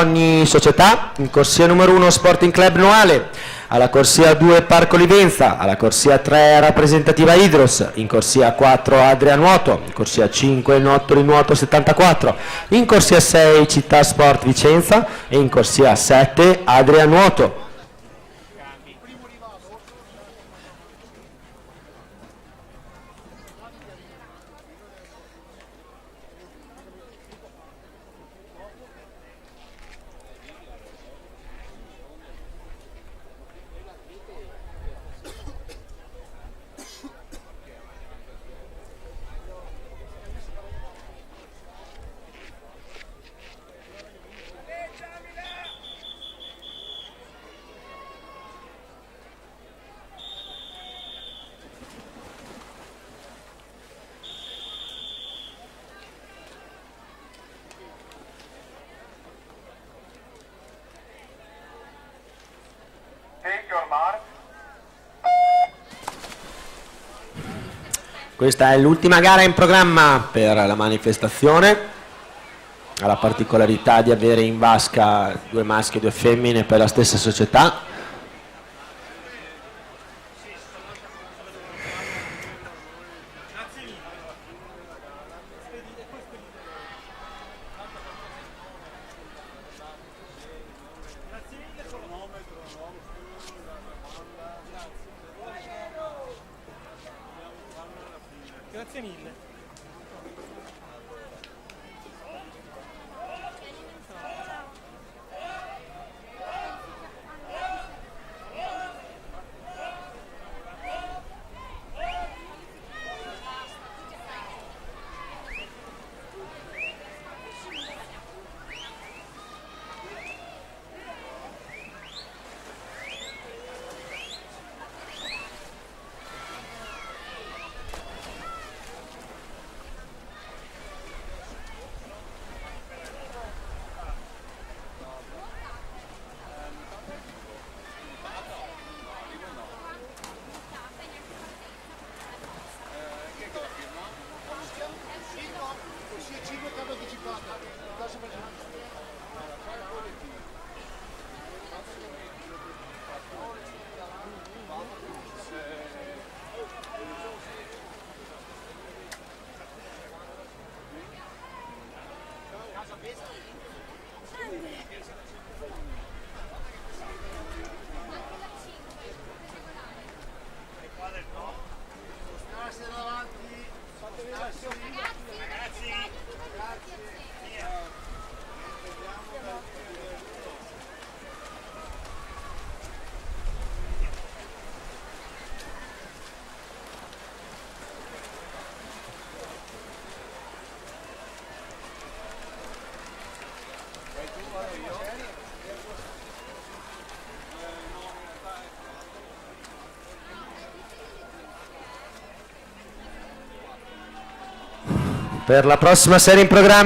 ogni società, in corsia numero 1 Sporting Club Noale, alla corsia 2 Parco Livenza, alla corsia 3 Rappresentativa Idros, in corsia 4 Adria Nuoto, in corsia 5 Nottoli Nuoto 74, in corsia 6 Città Sport Vicenza e in corsia 7 Adria Nuoto. Questa è l'ultima gara in programma per la manifestazione, ha la particolarità di avere in vasca 2 maschi e 2 femmine per la stessa società. Grazie mille. Per la prossima serie in programma